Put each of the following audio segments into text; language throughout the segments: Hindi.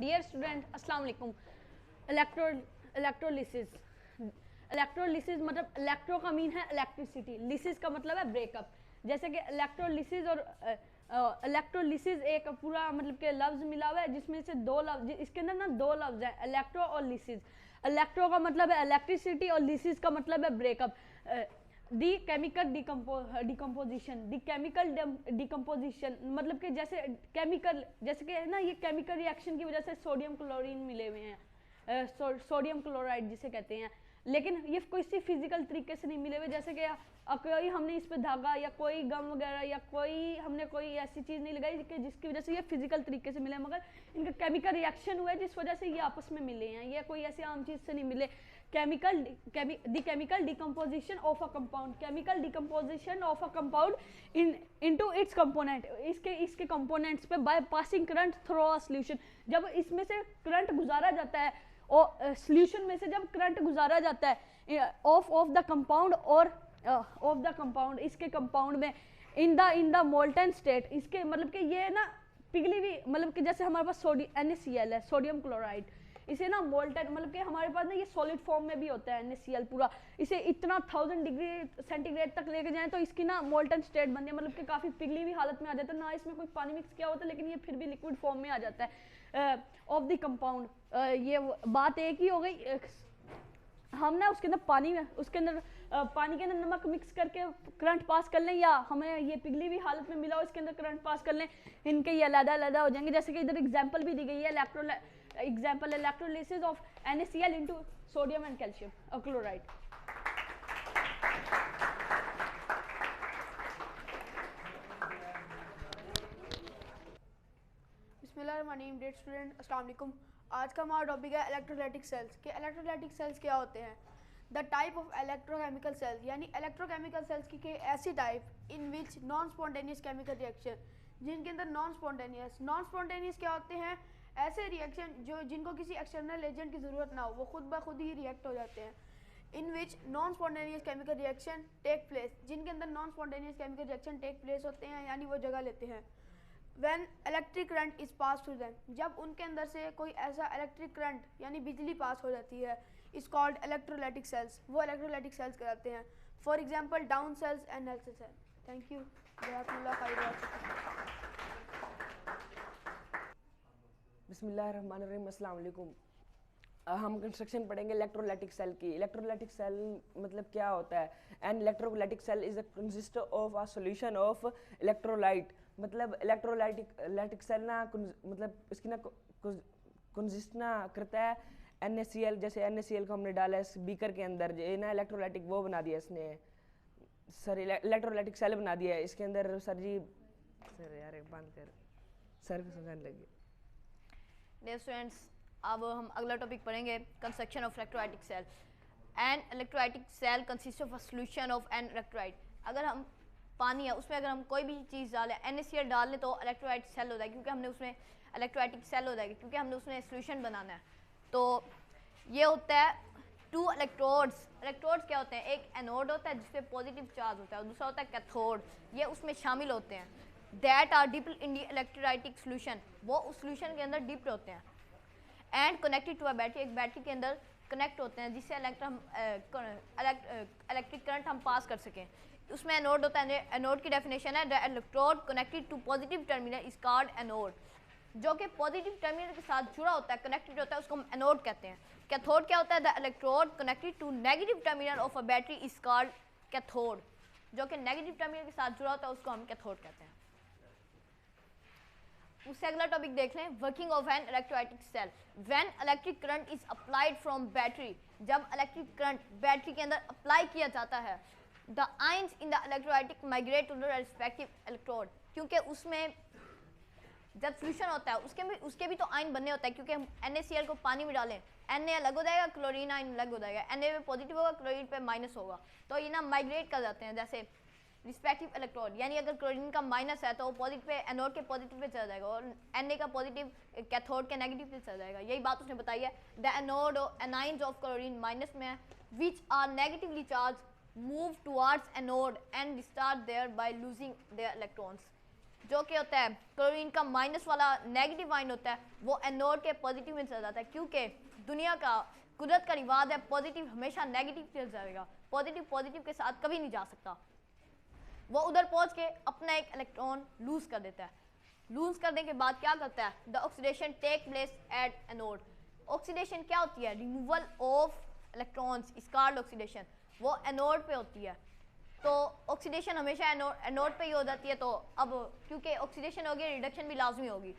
डियर स्टूडेंट अस्सलाम वालेकुम। इलेक्ट्रोलिसिस मतलब इलेक्ट्रो का मीन है इलेक्ट्रिसिटी, लिसिस का मतलब है ब्रेकअप। जैसे कि इलेक्ट्रोलिसिस और इलेक्ट्रोलिसिस एक पूरा मतलब कि लफ्ज़ मिला हुआ है जिसमें से दो लफ्ज़, इसके अंदर ना दो लफ्ज़ है, इलेक्ट्रो और लिसिस। इलेक्ट्रो का मतलब है इलेक्ट्रिसिटी और लिसिस का मतलब है breakup. The chemical decomposition, the chemical decomposition मतलब कि जैसे केमिकल, जैसे कि है ना, ये केमिकल रिएक्शन की वजह से सोडियम क्लोरीन मिले हुए हैं, सोडियम क्लोराइड जिसे कहते हैं, लेकिन ये कोई सी फिजिकल तरीके से नहीं मिले हुए। जैसे कि कोई हमने इस पे धागा या कोई गम वगैरह या कोई हमने कोई ऐसी चीज़ नहीं लगाई कि जिसकी वजह से ये फिजिकल तरीके से मिले, मगर इनका केमिकल रिएक्शन हुआ है जिस वजह से ये आपस में मिले हैं। ये कोई ऐसी आम चीज़ से नहीं मिले। Chemical decomposition of a compound, chemical decomposition of a compound into its component, इसके कंपोनेंट्स पे by passing current through a solution. जब इसमें से करंट गुजारा जाता है और सॉल्यूशन में से जब करंट गुजारा जाता है ऑफ द कंपाउंड और ऑफ द कंपाउंड, इसके कंपाउंड में इन द मोल्टन स्टेट, इसके मतलब कि ये ना पिघली हुई, मतलब कि जैसे हमारे पास NaCl है, सोडियम क्लोराइड, इसे ना मोल्टन मतलब कि हमारे पास ना ये सॉलिड फॉर्म में भी होता है NaCl पूरा। इसे इतना 1000 डिग्री सेंटीग्रेड तक लेके जाएं तो इसकी ना मोल्टन स्टेट बनती है, मतलब कि काफ़ी पिघली हुई हालत में आ जाता है, ना इसमें कोई पानी मिक्स किया होता है, लेकिन ये फिर भी लिक्विड फॉर्म में आ जाता है ऑफ द कंपाउंड। ये बात एक ही हो गई। हम ना उसके अंदर पानी में पानी के अंदर नमक मिक्स करके करंट पास कर लें, या हमें ये पिघली हुई हालत में मिला हो इसके अंदर करंट पास कर लें, इनके ये अलग-अलग हो जाएंगे। जैसे कि इधर एग्जांपल भी दी गई है, electrolysis of NaCl into sodium and calcium chloride. बिस्मिल्लाहिर्रहमानिर्रहीम। डियर स्टूडेंट अस्सलाम वालेकुम। आज का हमारा टॉपिक है इलेक्ट्रोलाइटिक सेल्स के। इलेक्ट्रोलाइटिक सेल्स क्या होते हैं? The type of electrochemical cells, यानी इलेक्ट्रोकेमिकल सेल्स की ऐसी type in which non spontaneous chemical reaction, जिनके अंदर नॉन स्पॉन्टेनियस क्या होते हैं? ऐसे रिएक्शन जो जिनको किसी एक्सटर्नल एजेंट की ज़रूरत ना हो, वो खुद ब खुद ही रिएक्ट हो जाते हैं। In which non spontaneous chemical reaction take place, जिनके अंदर non spontaneous chemical reaction take place होते हैं, यानी वो जगह लेते हैं। When electric current is pass through them, जब उनके अंदर से कोई ऐसा इलेक्ट्रिक करंट यानी बिजली पास हो जाती है, इज कॉल्ड इलेक्ट्रोलाइटिक सेल्स, वो इलेक्ट्रोलाइटिक सेल्स कहलाते हैं। For example down cells and Nelson cell. Thank you, जज़ाकुमुल्लाह खैर। बिस्मिल्लाहिर्रहमानिर्रहीम। अस्सलाम वालेकुम। हम कंस्ट्रक्शन पढ़ेंगे इलेक्ट्रोलाइटिक सेल की। इलेक्ट्रोलाइटिक सेल मतलब क्या होता है? An electrolytic cell is consist of a solution of electrolyte. मतलब इलेक्ट्रोलाइटिक सेल ना मतलब इसकी ना कंसिस्ट ना करता है NaCl। जैसे NaCl को हमने डाला है बीकर के अंदर, ये ना इलेक्ट्रोलाइटिक वो बना दिया इसने, सर इलेक्ट्रोलाइटिक सेल बना दिया है इसके अंदर। सर जी सर यार एक बंद कर, सर को समझाने लगी। डियर स्टूडेंट्स, अब हम अगला टॉपिक पढ़ेंगे, construction of electrolytic cell. An electrolytic cell consist of a solution of an electrolyte. अगर हम पानी है उसमें अगर हम कोई भी चीज़ डालें, NaCl डाल लें तो इलेक्ट्रोलाइट सेल हो जाएगी, क्योंकि हमने उसमें इलेक्ट्रोलाइटिक सेल हो जाएगी क्योंकि हमने उसमें सॉल्यूशन बनाना है। तो ये होता है टू इलेक्ट्रोड्स। इलेक्ट्रोड्स क्या होते हैं? एक एनोड होता है जिसपे पॉजिटिव चार्ज होता है और दूसरा होता है कैथोड। ये उसमें शामिल होते हैं। That are dipped in the electrolytic solution, वो उस सॉल्यूशन के अंदर डिप्ड होते हैं। And connected to a battery, एक बैटरी के अंदर कनेक्ट होते हैं जिससे इलेक्ट्रिक करंट हम पास कर सकें। उसमें एनोड होता है। एनोड की डेफिनेशन है the electrode connected to positive terminal is called anode. जो कि पॉजिटिव टर्मिनल के साथ जुड़ा होता है, कनेक्टेड होता है, उसको हम एनोड कहते हैं। कैथोड क्या होता है? The electrode connected to negative terminal of a battery is called cathode. जो कि नेगेटिव टर्मिनल के साथ जुड़ा होता है उसको हम कैथोड कहते हैं। उससे अगला टॉपिक देख लें, working of an electrolytic cell. When electric current is applied from battery, जब इलेक्ट्रिक करंट बैटरी के अंदर अप्लाई किया जाता है, the ions in the electrolytic migrate to the respective electrode, क्योंकि उसमें जब सॉल्यूशन होता है उसके भी तो आयन बनने होता है, क्योंकि हम NaCl को पानी में डालें, Na अलग हो जाएगा, क्लोरीन आयन अलग हो जाएगा, Na पे पॉजिटिव होगा, क्लोरीन पे माइनस होगा, तो ये ना माइग्रेट कर जाते हैं जैसे रिस्पेक्टिव इलेक्ट्रोड। यानी अगर क्लोरीन का माइनस है तो वो पॉजिटिव पे, एनोड के पॉजिटिव पे चला जाएगा, और Na का पॉजिटिव कैथोड के नेगेटिव पे चला जाएगा। यही बात उसने बताई है। The anode anions of chlorine minus में है which are negatively charge move towards anode and discharge there by losing their electrons. जो कि होता है क्लोरीन का माइनस वाला नेगेटिव आयन होता है, वो एनोड के पॉजिटिव में चला जाता है, क्योंकि दुनिया का कुदरत का रिवाज है पॉजिटिव हमेशा नेगेटिव चल जाएगा, पॉजिटिव पॉजिटिव के साथ कभी नहीं जा सकता। वो उधर पहुंच के अपना एक इलेक्ट्रॉन लूज कर देता है। लूज करने के बाद क्या करता है, the oxidation take place at anode. Oxidation क्या होती है, removal of electrons, is called oxidation, वो एनोड पे होती है। तो ऑक्सीडेशन हमेशा एनोड पे ही हो जाती है। तो अब क्योंकि ऑक्सीडेशन होगी, रिडक्शन भी लाजमी होगी।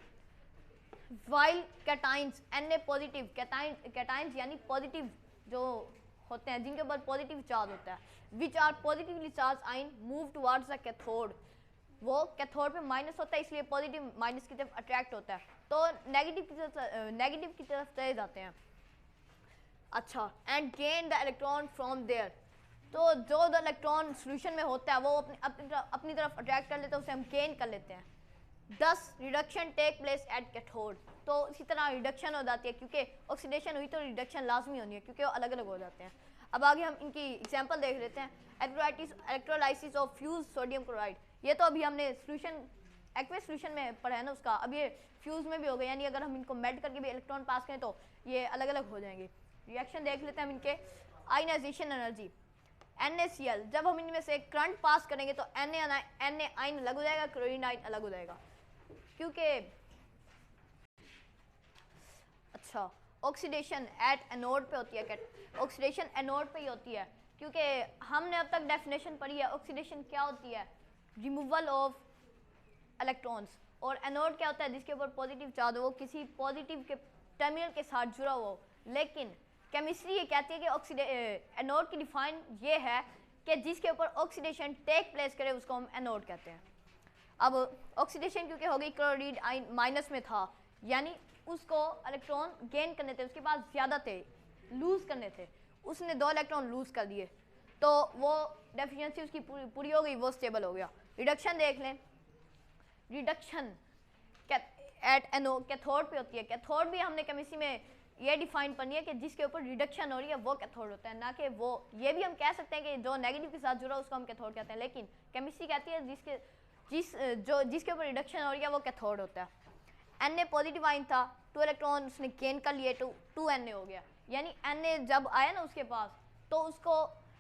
While cations Na positive, cations यानी पॉजिटिव जो होते हैं जिनके ऊपर पॉजिटिव चार्ज होता है, विच आर पॉजिटिवली चार्ज आइन मूव टुवर्ड्स द कैथोड, वो कैथोड पे माइनस होता है इसलिए पॉजिटिव माइनस की तरफ अट्रैक्ट होता है, तो नेगेटिव की तरफ चले जाते हैं। अच्छा, and gain the electron from there, तो जो द इलेक्ट्रॉन सोल्यूशन में होता है वो अपनी तरफ अट्रैक्ट कर लेते हैं, उसे हम गेन कर लेते हैं। 10 reduction take place at cathode, तो इसी तरह रिडक्शन हो जाती है, क्योंकि ऑक्सीडेशन हुई तो रिडक्शन लाजमी होनी है क्योंकि वो अलग अलग हो जाते हैं। अब आगे हम इनकी एग्जांपल देख लेते हैं। Electrolysis of fuse sodium chloride, ये तो अभी हमने सोल्यूशन एक्वेस सोल्यूशन में पढ़ा है ना उसका, अब ये फ्यूज में भी हो गया, यानी अगर हम इनको मेल्ट करके भी इलेक्ट्रॉन पास करें तो ये अलग अलग हो जाएंगे। रिएक्शन देख लेते हैं हम इनके। आयनाइजेशन एनर्जी NaCl, जब हम इनमें से करंट पास करेंगे तो Na आयन अलग हो जाएगा, क्लोरीन आयन अलग हो जाएगा, क्योंकि अच्छा ऑक्सीडेशन एट एनोड पे होती है, ऑक्सीडेशन एनोड पे ही होती है, क्योंकि हमने अब तक डेफिनेशन पढ़ी है ऑक्सीडेशन क्या होती है, रिमूवल ऑफ इलेक्ट्रॉन्स, और एनोड क्या होता है जिसके ऊपर पॉजिटिव चार्ज हो, वो किसी पॉजिटिव के टर्मिनल के साथ जुड़ा हुआ हो। लेकिन केमिस्ट्री ये कहती है कि एनोड की डिफाइन ये है कि जिसके ऊपर ऑक्सीडेशन टेक प्लेस करे उसको हम एनोड कहते हैं। अब ऑक्सीडेशन क्योंकि हो गई, क्लोरीन आयन माइनस में था, यानी उसको इलेक्ट्रॉन गेन करने थे, उसके पास ज़्यादा थे, लूज़ करने थे, उसने 2 इलेक्ट्रॉन लूज़ कर दिए, तो वो डेफिशिएंसी उसकी पूरी हो गई, वो स्टेबल हो गया। रिडक्शन देख लें। रिडक्शन एट एनोड कैथोड पे होती है। कैथोड भी हमने केमिस्ट्री में ये डिफाइन करनी है कि जिसके ऊपर रिडक्शन हो रही है वो कैथोड होता है, ना कि वो, ये भी हम कह सकते हैं कि जो नेगेटिव के साथ जुड़ा उसको हम कैथोड कहते हैं, लेकिन केमिस्ट्री कहती है जिसके ऊपर रिडक्शन हो रही है वो कैथोड होता है। Na पॉजिटिव आयन था, 2 इलेक्ट्रॉन उसने गेन कर लिए, 2 Na हो गया, यानी Na जब आया ना उसके पास तो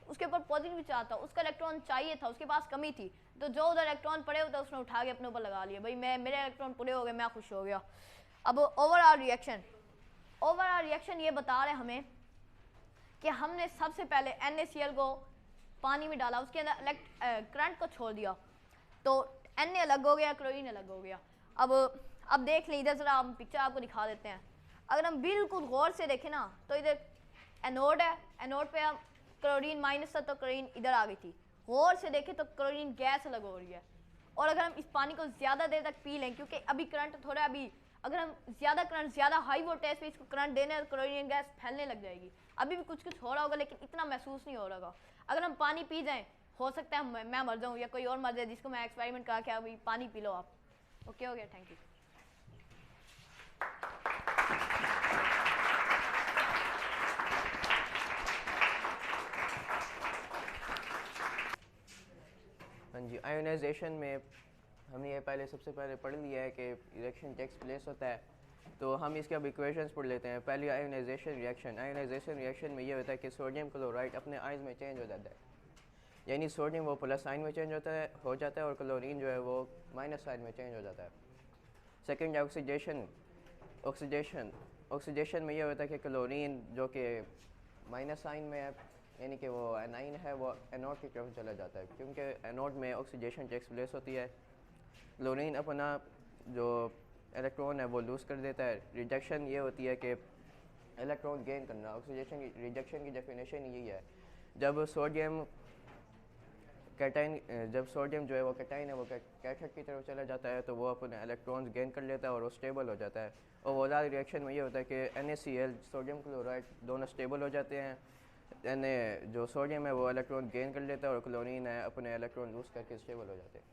उसके ऊपर पॉजिटिव चार्ज था, उसका इलेक्ट्रॉन चाहिए था, उसके पास कमी थी, तो जो उधर इलेक्ट्रॉन पड़े होते उसने उठा के अपने ऊपर लगा लिया, भाई मेरे इलेक्ट्रॉन पूरे हो गए, मैं खुश हो गया। अब ओवरऑल रिएक्शन ये बता रहे हमें कि हमने सबसे पहले NaCl को पानी में डाला, उसके अंदर करंट को छोड़ दिया, तो Na अलग हो गया, क्लोरीन अलग हो गया। अब देख लें, इधर जरा हम पिक्चर आपको दिखा देते हैं। अगर हम बिल्कुल गौर से देखें ना तो इधर एनोड है, एनोड पे हम क्लोरीन माइनस था तो क्लोरीन इधर आ गई थी। गौर से देखें तो क्लोरीन गैस अलग हो रही है, और अगर हम इस पानी को ज़्यादा देर तक पी लें, क्योंकि अभी करंट थोड़ा, अगर हम ज़्यादा हाई वोल्टेज पे इसको करंट देने तो क्लोरीन गैस फैलने लग जाएगी। अभी भी कुछ हो रहा होगा लेकिन इतना महसूस नहीं हो रहा होगा। अगर हम पानी पी जाएं, हो सकता है मैं मर जाऊँ या कोई और मर जाए, जिसको मैं एक्सपेरिमेंट करा के अभी पानी पी लो आप। ओके हो गया, थैंक यू। हाँ जी, आयोनाइजेशन में हमने ये सबसे पहले पढ़ लिया है कि रिएक्शन टेक्स प्लेस होता है, तो हम इसके अब इक्वेशंस पढ़ लेते हैं। पहली आयोनाइजेशन रिएक्शन में ये होता है कि सोडियम क्लोराइड अपने आयन में चेंज हो जाता है, यानी सोडियम वो प्लस आयन में चेंज हो जाता है और क्लोरीन जो है वो माइनस आयन में चेंज हो जाता है। सेकेंड ऑक्सीडेशन में ये होता है कि क्लोरीन जो कि माइनस आयन में है, यानी कि वो एनाइन है, वो एनोड की तरफ चला जाता है, क्योंकि एनोड में ऑक्सीडेशन टेक्स प्लेस होती है। क्लोरीन अपना जो इलेक्ट्रॉन है वो लूज़ कर देता है। रिडक्शन ये होती है कि इलेक्ट्रॉन गेन करना। ऑक्सीडेशन की रिडक्शन की डेफिनेशन यही है, जब सोडियम जो है वो कैटाइन है, वो कैथोड की तरफ चला जाता है, तो वो अपने इलेक्ट्रॉन्स गेन कर लेता है और वो स्टेबल हो जाता है। और ओवरऑल रिएक्शन में ये होता है कि NaCl सोडियम क्लोराइड दोनों स्टेबल हो जाते हैं। जो सोडियम है वो इलेक्ट्रॉन गेन कर लेता है और क्लोरीन है अपने इलेक्ट्रॉन लूज़ करके स्टेबल हो जाते हैं।